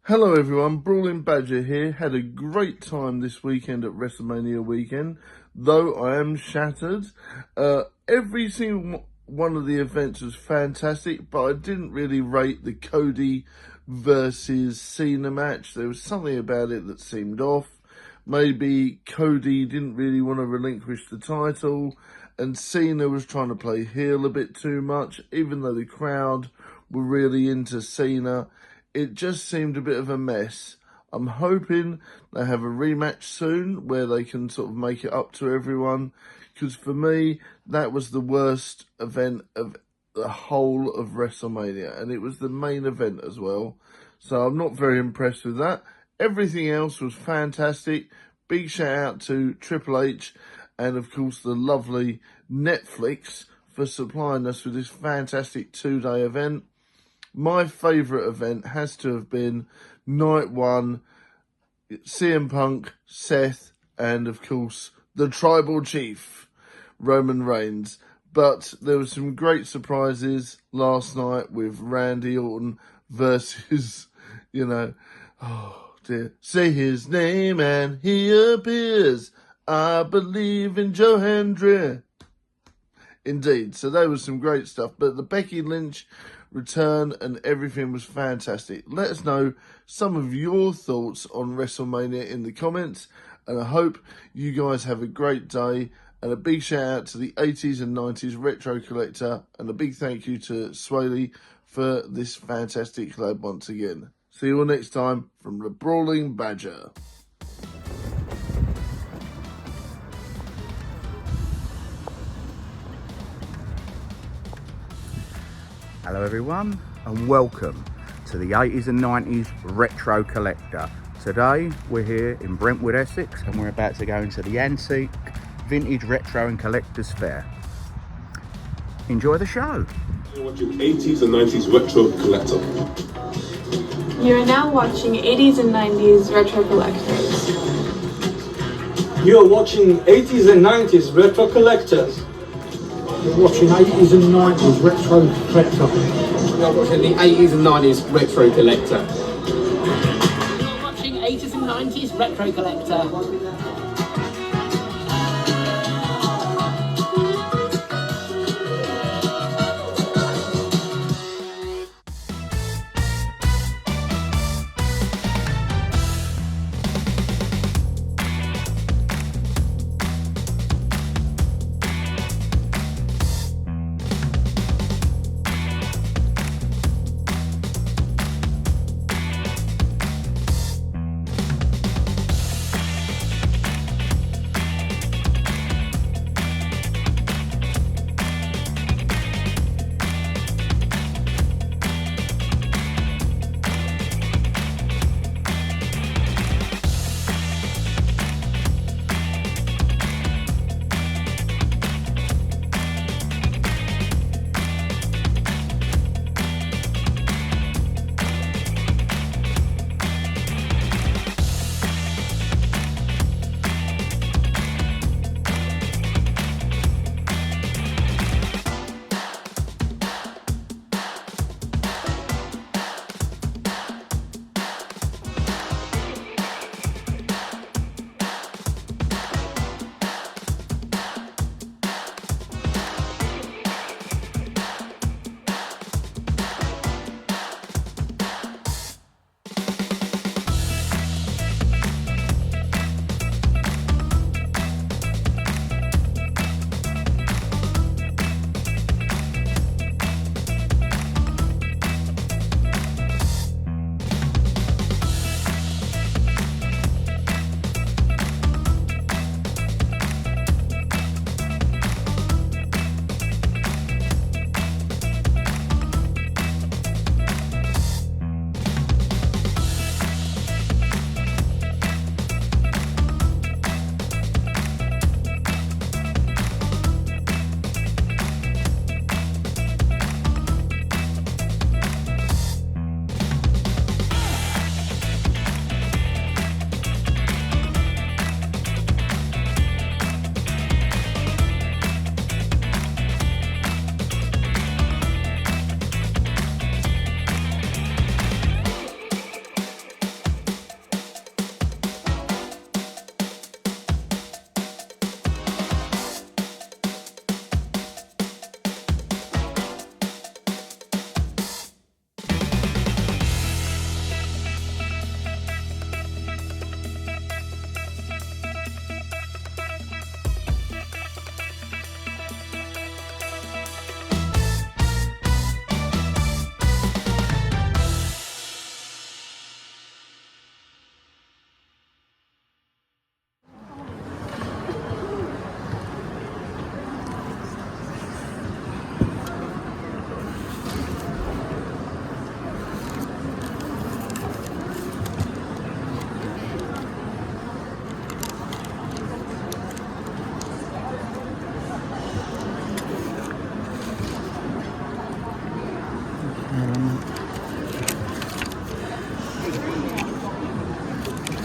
Hello everyone, Brawling Badger here. Had a great time this weekend at Wrestlemania weekend, though I am shattered. Every single one of the events was fantastic, but I didn't really rate the Cody versus Cena match. There was something about it that seemed off. Maybe Cody didn't really want to relinquish the title, and Cena was trying to play heel a bit too much, even though the crowd were really into Cena. It just seemed a bit of a mess. I'm hoping they have a rematch soon where they can sort of make it up to everyone, because for me, that was the worst event of the whole of WrestleMania, and it was the main event as well. So I'm not very impressed with that. Everything else was fantastic. Big shout out to Triple H and, of course, the lovely Netflix for supplying us with this fantastic 2-day event. My favourite event has to have been night one, CM Punk, Seth, and of course the Tribal Chief, Roman Reigns. But there were some great surprises last night with Randy Orton versus, oh dear, say his name and he appears. I believe in Joe Hendry. Indeed, so there was some great stuff. But the Becky Lynch return and everything was fantastic. Let us know some of your thoughts on WrestleMania in the comments, and I hope you guys have a great day. And a big shout out to the 80s and 90s retro collector, and a big thank you to Swaley for this fantastic collab once again. See you all next time from the Brawling Badger. Hello everyone and welcome to the 80s and 90s Retro Collector. Today we're here in Brentwood, Essex, and we're about to go into the Antique Vintage Retro and Collectors Fair. Enjoy the show. You're watching 80s and 90s Retro Collector. You're now watching 80s and 90s Retro Collectors. You're watching 80s and 90s Retro Collectors. You're watching 80s and 90s Retro Collector. You're watching the 80s and 90s Retro Collector. You're watching 80s and 90s Retro Collector.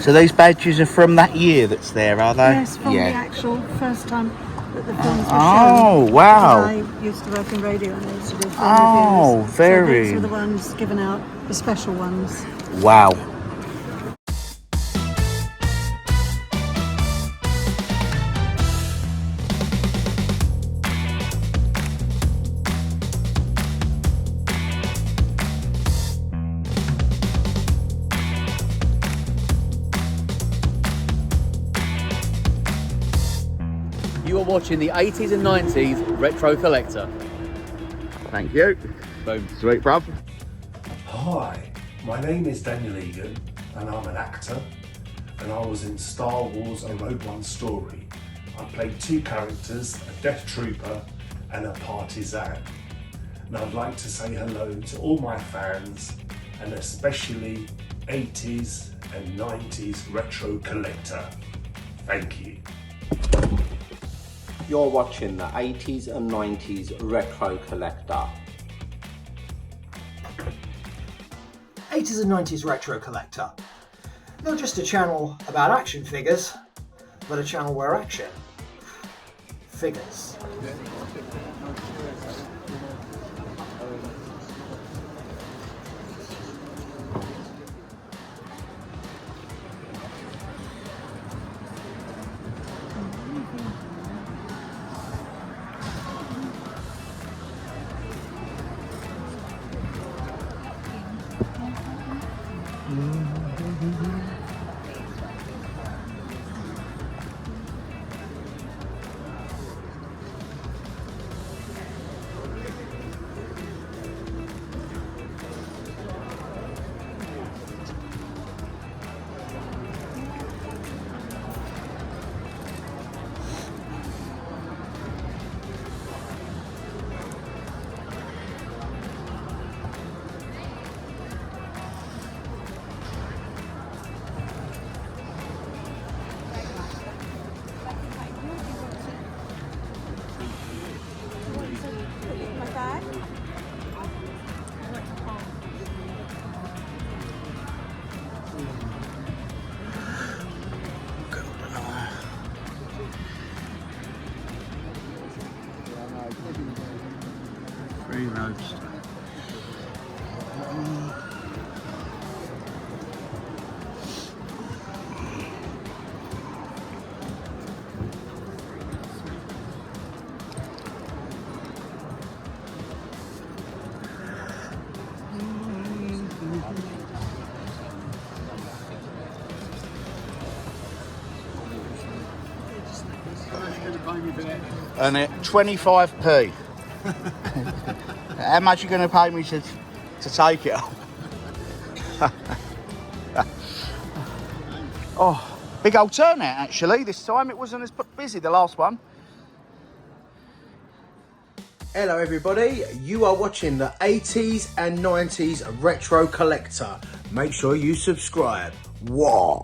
So these badges are from that year that's there, are they? Yes, from the actual first time that the films were shown. Oh, wow. I used to work in radio and I used to do film Oh, reviews. very. So these were the ones given out, the special ones. Wow. You are watching the 80s and 90s Retro Collector. Thank you. Boom. Sweet, bruv. Hi, my name is Daniel Egan and I'm an actor, and I was in Star Wars A Rogue One Story. I played two characters, a Death Trooper and a Partisan. And I'd like to say hello to all my fans, and especially 80s and 90s Retro Collector. Thank you. You're watching the 80s and 90s Retro Collector. 80s and 90s Retro Collector. Not just a channel about action figures, but a channel where action figures. Free roast. And at 25p. How much are you going to pay me to take it? Oh, big old turnout actually this time. It wasn't as busy the last one. Hello everybody, you are watching the 80s and 90s Retro Collector. Make sure you subscribe. Whoa.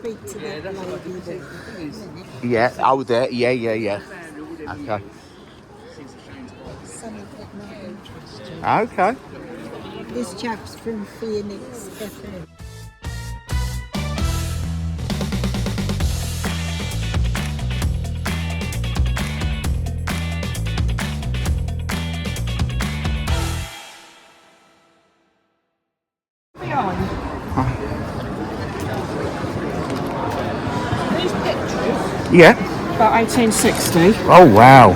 speak to that lady there. Yeah, oh there, yeah. Okay. Something that might interest you. Okay. This chap's from Phoenix Cafe. These pictures, Yeah. about 1860, Oh wow.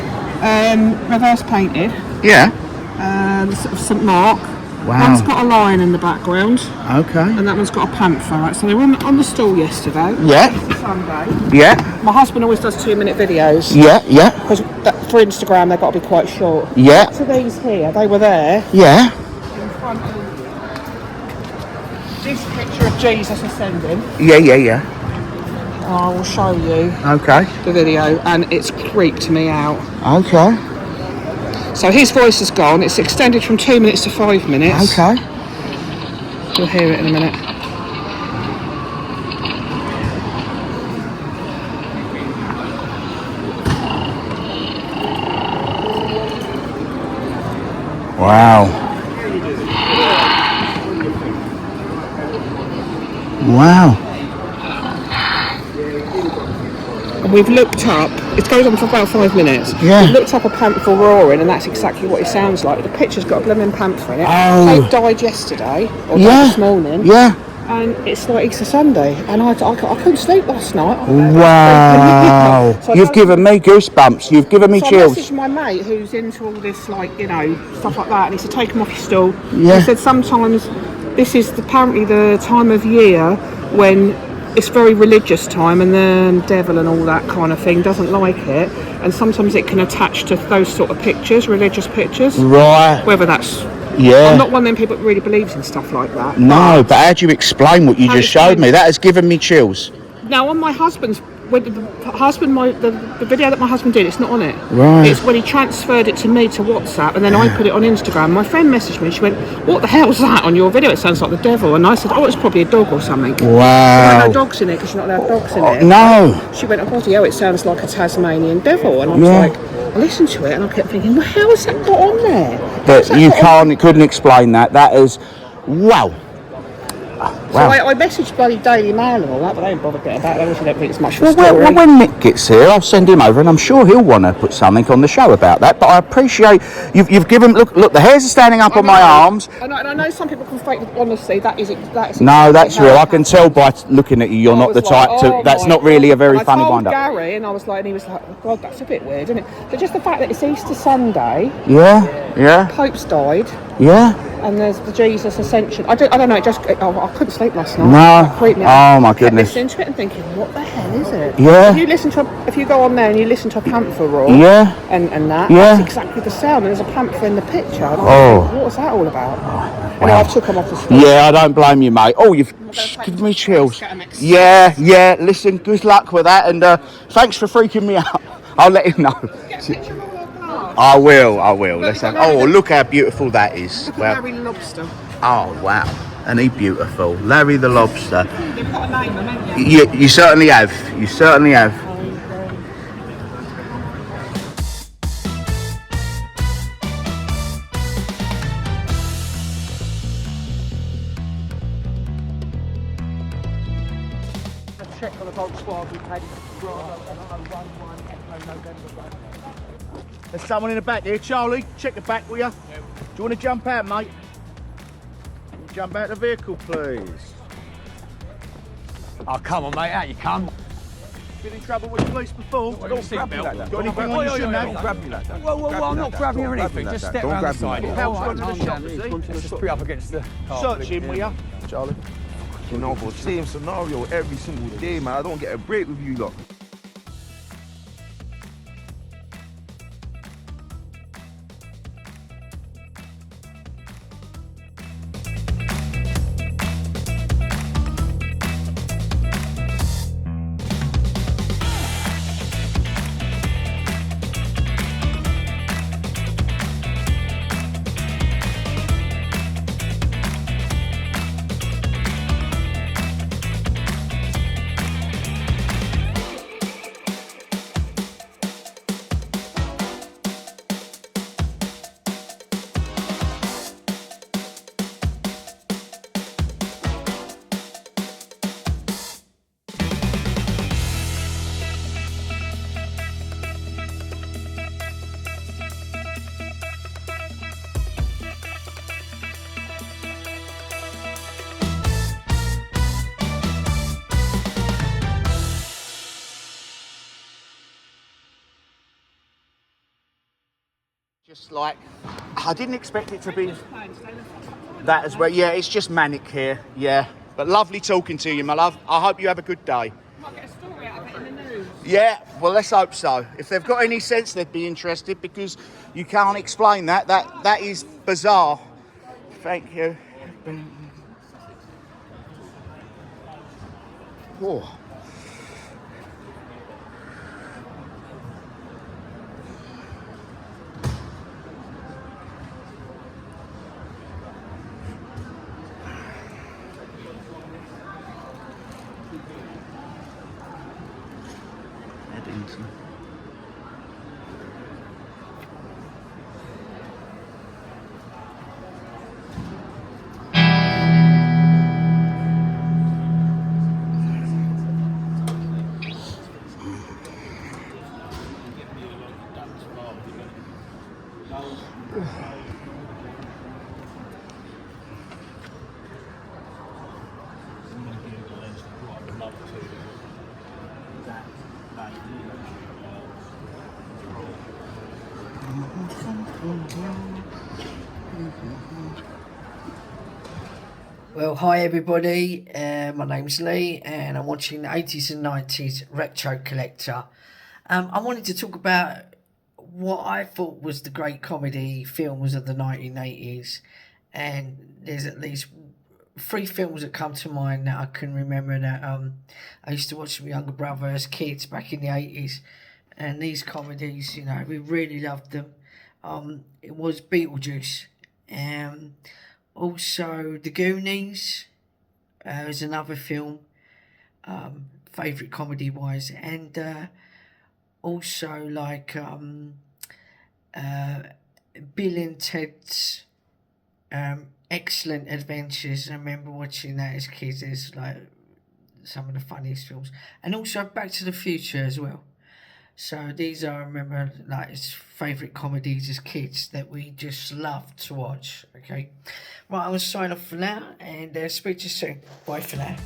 reverse painted, Yeah. sort of St Mark. Wow. One's got a lion in the background, Okay. and that one's got a panther. Right? So they were on the stall yesterday. Yeah. It's Sunday. Yeah. My husband always does 2-minute videos. Yeah. Yeah. Because for Instagram they've got to be quite short. Yeah. Back to these here, they were there. Yeah. In front of this picture of Jesus ascending. Yeah. I will show you Okay. the video, and it's creeped me out. Okay. So his voice is gone. It's extended from 2 minutes to 5 minutes. Okay. You'll hear it in a minute. Wow. Wow. And we've looked up, it goes on for about 5 minutes. Yeah. We've looked up a panther roaring, and that's exactly what it sounds like. The picture's got a blooming panther in it. Oh. They died yesterday, or Yeah. died this morning. Yeah. And it's like Easter Sunday, and I couldn't sleep last night. Wow. So I You've don't- given me goosebumps. You've given me So I chills. messaged my mate who's into all this, like, you know, stuff like that, and he said, take them off your stool. Yeah. He said sometimes this is apparently the time of year when it's very religious time, and the devil and all that kind of thing doesn't like it, and sometimes it can attach to those sort of pictures, religious pictures. Right. Whether that's... Yeah. I'm not one of them people that really believes in stuff like that. No, but how do you explain what you How just do you showed explain me? it? That has given me chills. Now, on my husband's, when the video that my husband did, it's not on it. Right. It's when he transferred it to me to WhatsApp, and then I put it on Instagram. My friend messaged me. She went, "What the hell's that on your video? It sounds like the devil." And I said, "Oh, it's probably a dog or something." Wow. There are no dogs in it because you're not allowed dogs in it. No. She went, "Oh bloody hell, it sounds like a Tasmanian devil." And I was Yeah. like, I listened to it, and I kept thinking, "Well, how has that got on there?" But you couldn't explain that. That is, wow. So I messaged bloody Daily Mail and all that, but they don't bother getting back. They obviously don't think it's much of a Well, story. when Nick gets here, I'll send him over, and I'm sure he'll want to put something on the show about that. But I appreciate you've given. Look, the hairs are standing up on my arms. And I know some people can fake it. Honestly, that is No, exactly that's how real. it I can tell by looking at you, you're not the type to. That's not really a very funny I told wind-up. Gary, and I was like, and he was like, oh, God, that's a bit weird, isn't it? But just the fact that it's Easter Sunday, Yeah. Pope's died, Yeah. and there's the Jesus Ascension. I don't know. I couldn't sleep last night. No. That creeped me Oh, out. my I kept goodness. listening to it and thinking, what the hell is it? Yeah. If you go on there and you listen to a panther roar, Yeah. and that, Yeah. that's exactly the sound. And there's a panther in the picture. And I was Oh. like, what was that all about? And I took him off the screen. Yeah, I don't blame you, mate. Oh, you've given me chills. Yeah. Listen, good luck with that, and thanks for freaking me out. I'll let him know. I will. Let's have. Oh, look how beautiful that is. Look Well, at Larry the Lobster. oh wow, and he beautiful, Larry the Lobster. They've got a name, haven't you? You certainly have. You certainly have. Check on the Volkswagen pad. There's someone in the back here, Charlie. Check the back, will you? Do you want to jump out, mate? Jump out the vehicle, please. Oh, come on, mate, out you come. Been in trouble with the police before? Don't grab me like that. Got anything on you shouldn't have? Don't grab me like that. Whoa, I'm not grabbing you or anything. Just step round the side. Help's gone to the shop, is he? Just put up against the car. Search him, will you? Charlie. You know, but same scenario every single day, man. I don't get a break with you lot. it's like, I didn't expect it to be that as well. Yeah, it's just manic here, yeah. But lovely talking to you, my love. I hope you have a good day. Might get a story out of it in the news. Yeah, well, let's hope so. If they've got any sense, they'd be interested, because you can't explain that. That is bizarre. Thank you. Oh. Eddington. Well, hi everybody, my name's Lee and I'm watching the 80s and 90s Retro Collector. I wanted to talk about what I thought was the great comedy films of the 1980s, and there's at least 3 films that come to mind that I can remember that I used to watch with my younger brother as kids back in the 80s, and these comedies, you know, we really loved them. It was Beetlejuice, also The Goonies was another film, favourite comedy wise, and also like Bill and Ted's Excellent Adventures. I remember watching that as kids. It's like some of the funniest films, and also Back to the Future as well. So these are, I remember, like, it's favourite comedies as kids that we just loved to watch. Okay, right, I'm going to sign off for now and speak to you soon. Bye for now.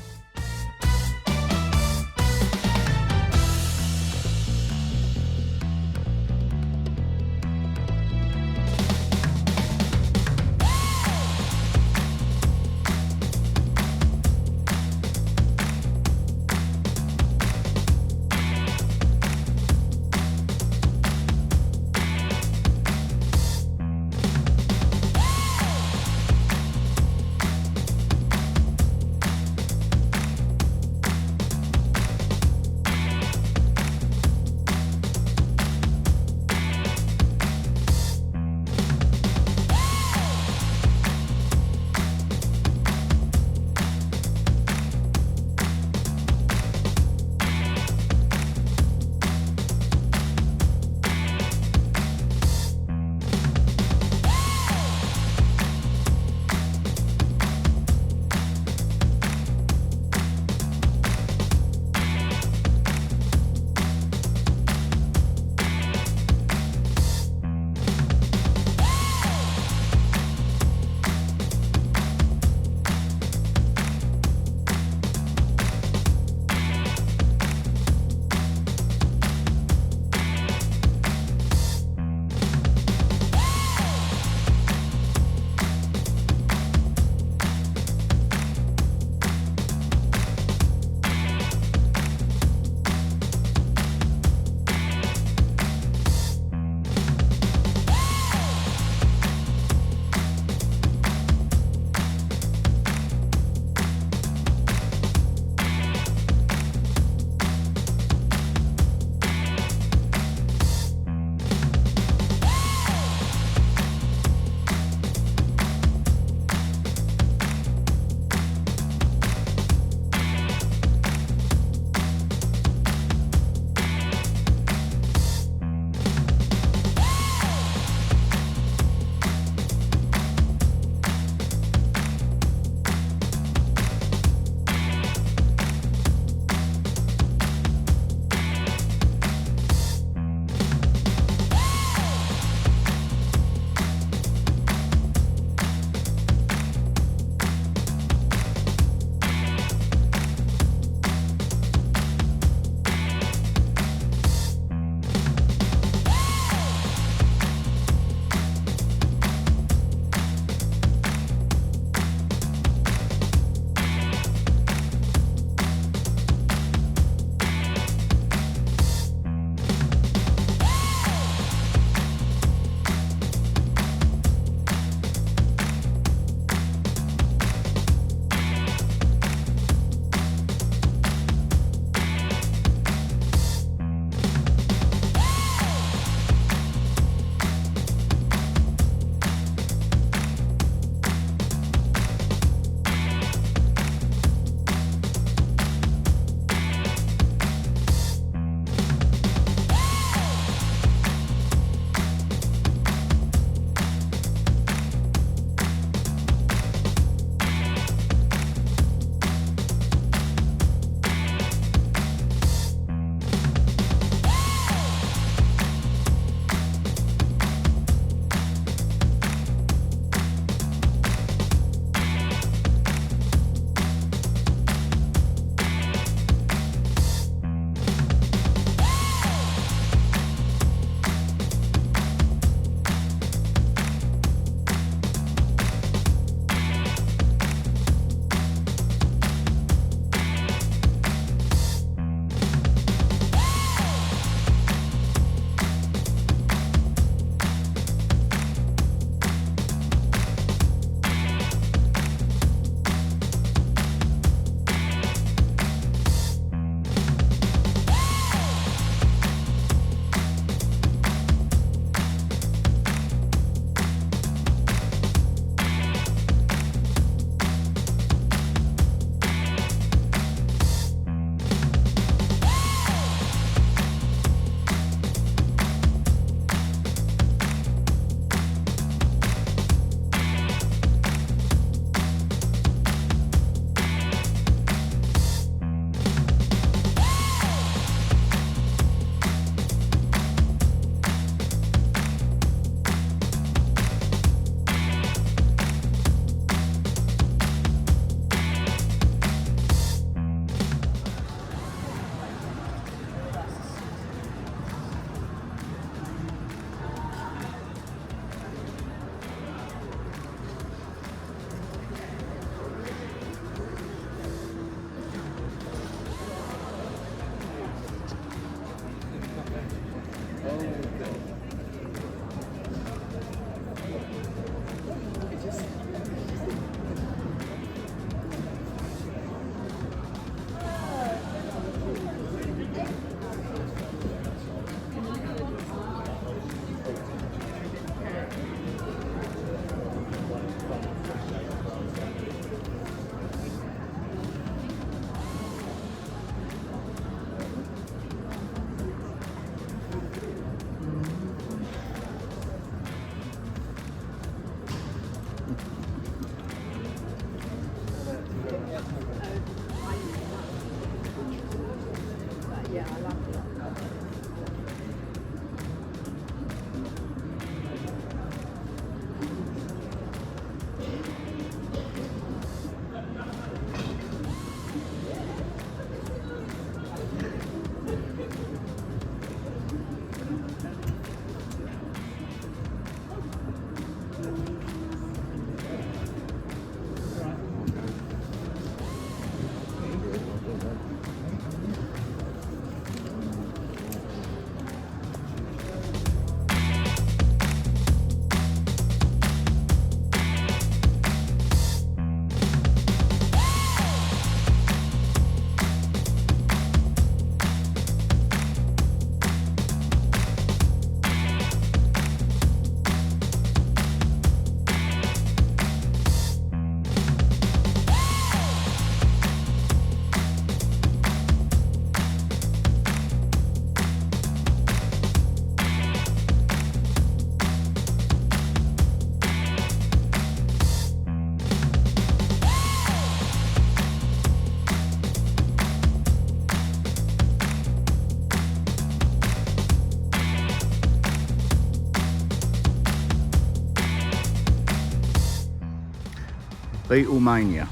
Beatlemania.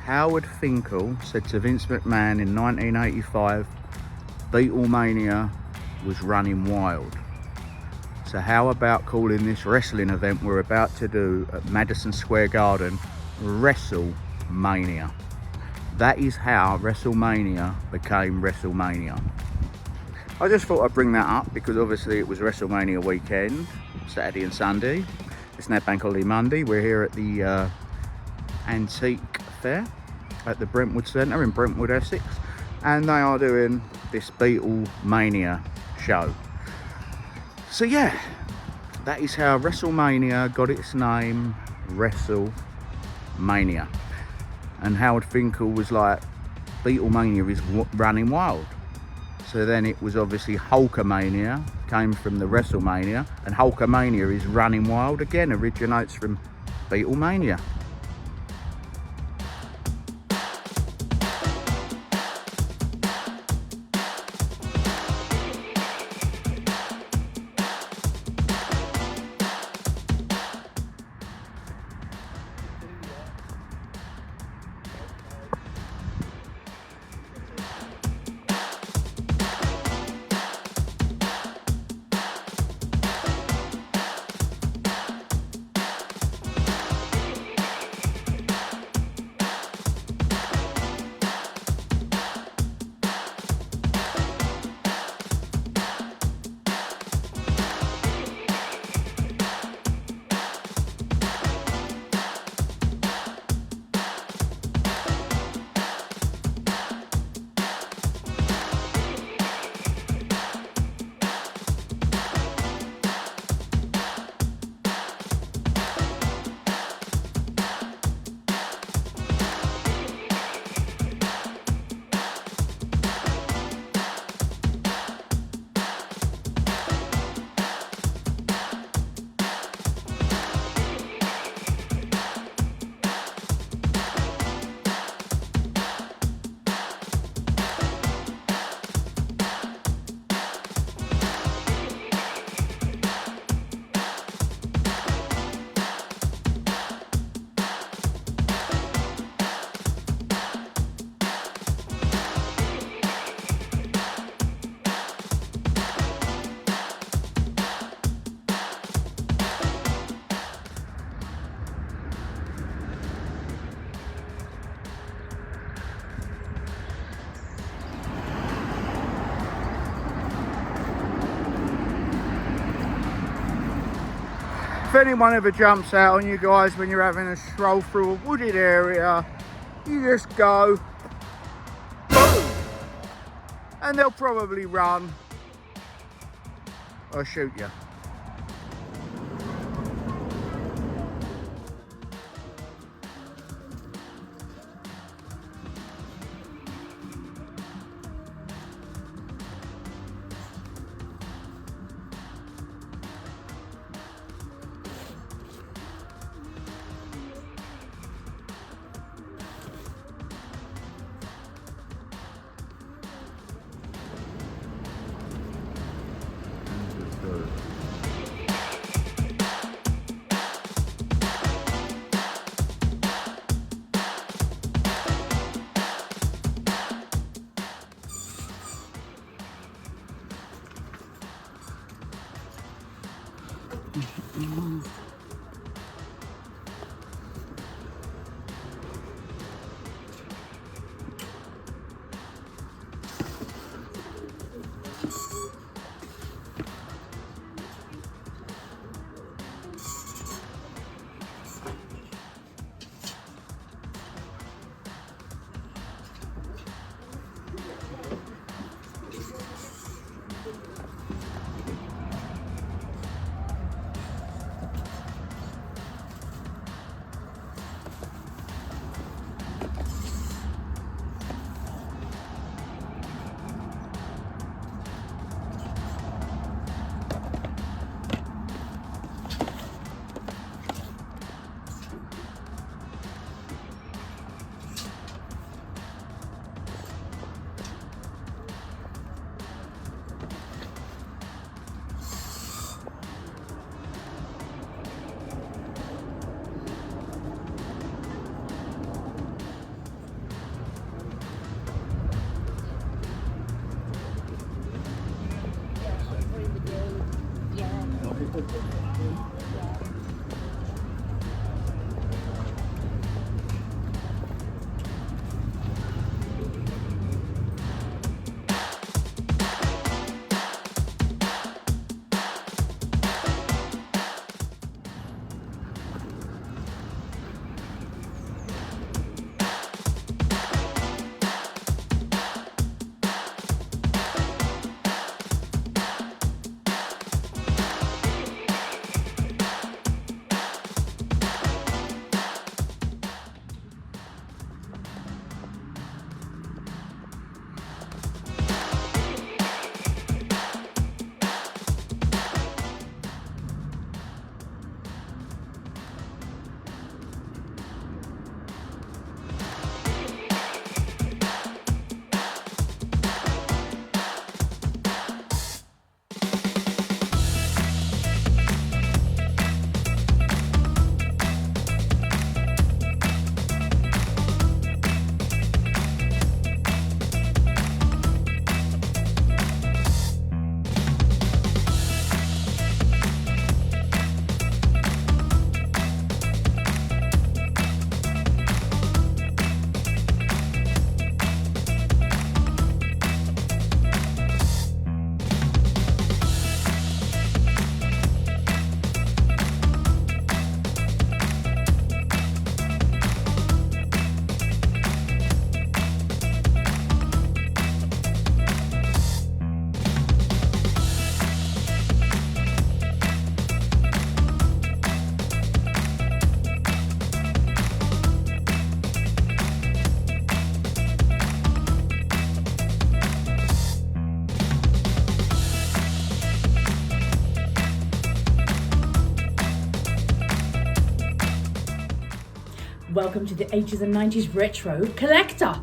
Howard Finkel said to Vince McMahon in 1985, Beatlemania was running wild. So how about calling this wrestling event we're about to do at Madison Square Garden Wrestlemania? That is how WrestleMania became WrestleMania. I just thought I'd bring that up because obviously it was WrestleMania weekend, Saturday and Sunday. It's now Bank Holiday Monday. We're here at the Antique Fair at the Brentwood Centre in Brentwood, Essex, and they are doing this Beatlemania show. So yeah, that is how WrestleMania got its name, WrestleMania. And Howard Finkel was like, Beatlemania is running wild. So then it was obviously Hulkamania, came from the WrestleMania, and Hulkamania is running wild again, originates from Beatlemania. If anyone ever jumps out on you guys when you're having a stroll through a wooded area, you just go boom, and they'll probably run or shoot you. Welcome to the 80s and 90s Retro Collector.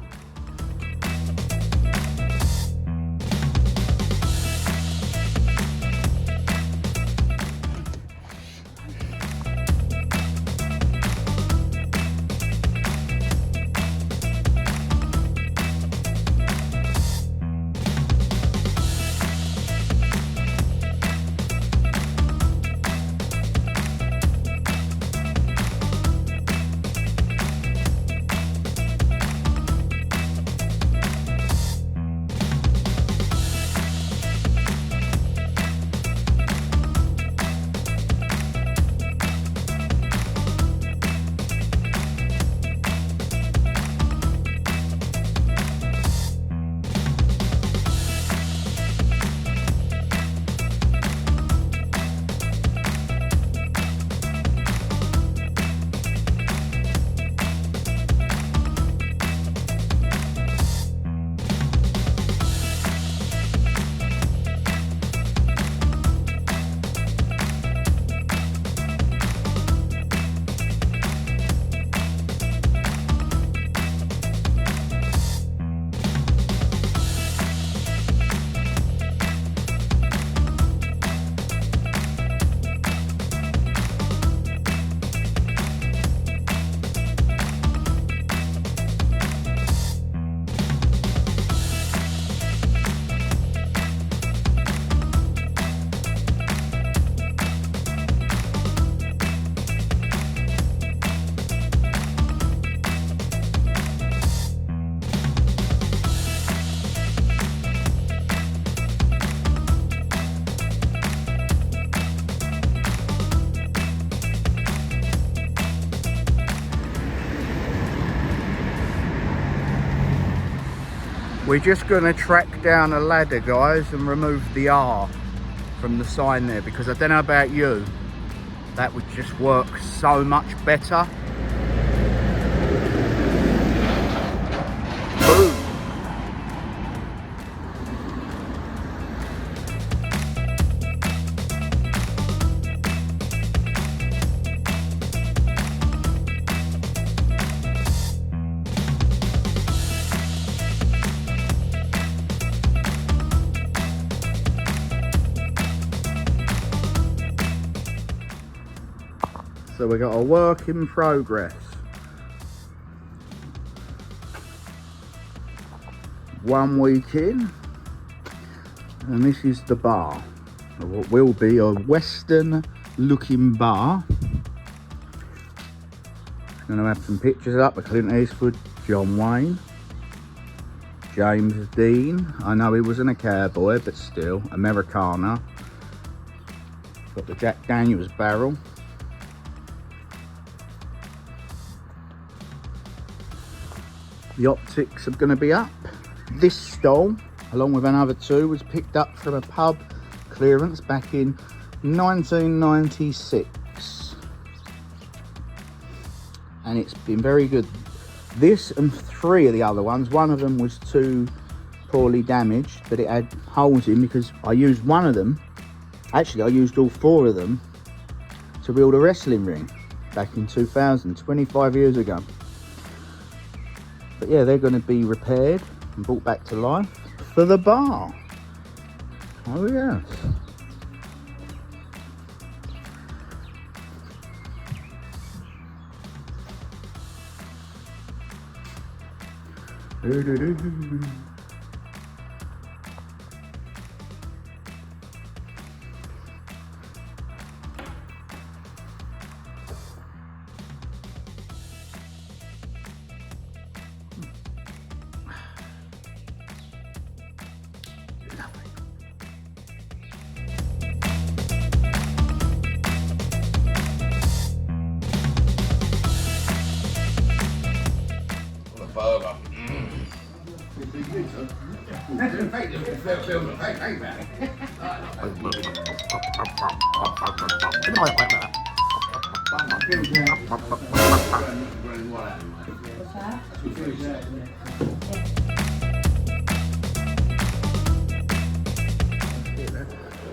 We're just going to track down a ladder, guys, and remove the R from the sign there, because I don't know about you, that would just work so much better. Boom. So we got a work in progress. One week in, and this is the bar. What will be a Western looking bar. I'm going to have some pictures up of Clint Eastwood, John Wayne, James Dean. I know he wasn't a cowboy, but still, Americana. Got the Jack Daniels barrel. The optics are going to be up. This stall, along with another two, was picked up from a pub clearance back in 1996. And it's been very good. This and three of the other ones, one of them was too poorly damaged, but it had holes in because I used one of them. Actually, I used all four of them to build a wrestling ring back in 2000, 25 years ago. But yeah, they're going to be repaired and brought back to life for the bar. Oh yes.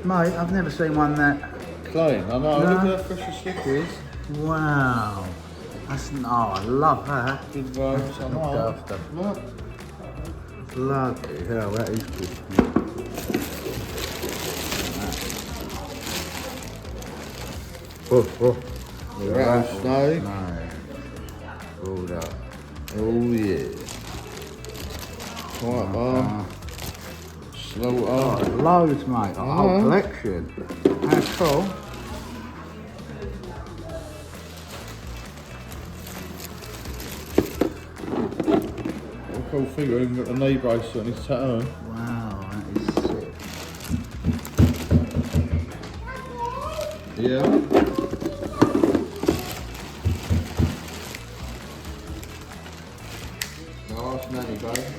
Mate, I've never seen one that clean. I know. No. Look how fresh and slippery it is. Wow. That's I love that. Good vibes, I Looked know. after. Look. Bloody hell, that is good. Oh. Rattlesnake. No. All that. Oh yeah. Right, bar. Slaughter. Oh, loads, mate. A whole collection. That's cool. Cool figure, even got the knee brace on his tattoo. Wow, that is sick. Yeah. Nice, nanny, babe.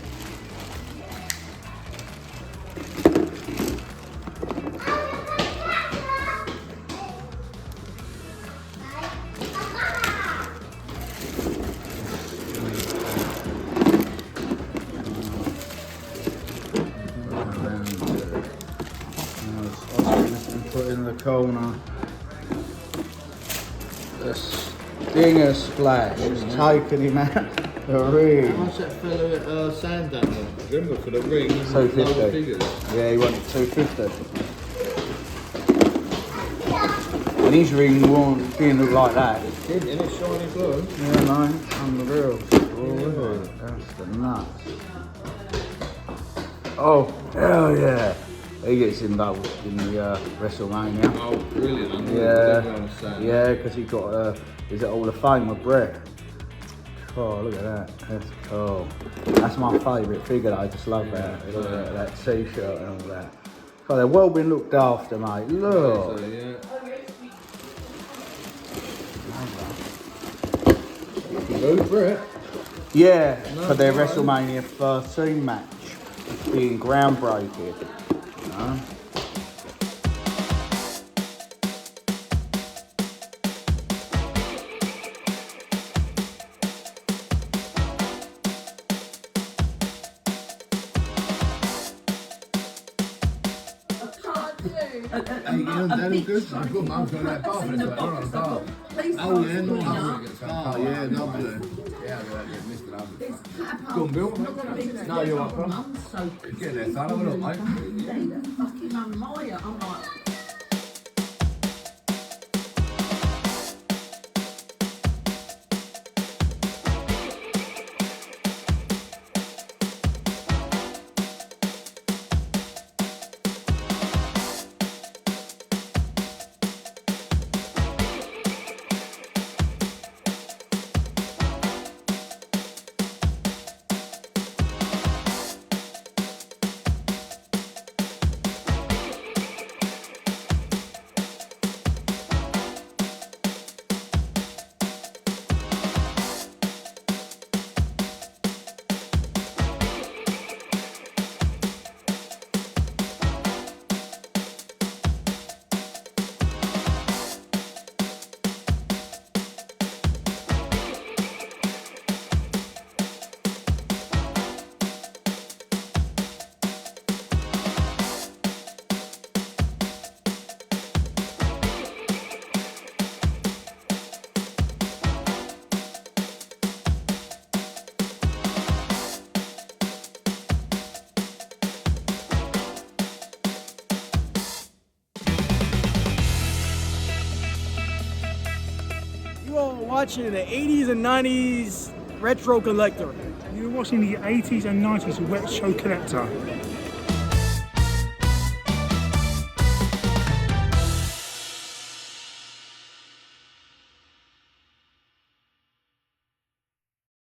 Put in the corner. The Stinger Splash has taken him out the ring. How much that fella at Sandown? Remember for the ring? 250. Yeah, he wanted 250. And his ring didn't look like that. It did, and it's shiny blue. Yeah, no, unreal. Oh, that's the nuts. Oh, hell yeah. He gets involved in the Wrestlemania. Oh, brilliant. Yeah, because he got he's at Hall of Fame with Brett. Oh, look at that. That's cool. That's my favourite figure. I just love that. Look at that t-shirt and all that. Oh, they're well been looked after, mate. Look. Good, Brett. Yeah, for their WrestleMania 13 match. Being groundbreaking. Hey, you know, that is good. I'm good, man. Got that bar for it. Oh, yeah, no. Oh, yeah, lovely. Yeah, I missed it. Go on, Bill. No, you're welcome. Get there, son. Have a look, mate. Fucking Maya. I'm like. You are watching the 80s and 90s Retro Collector. You're watching the 80s and 90s Retro Collector.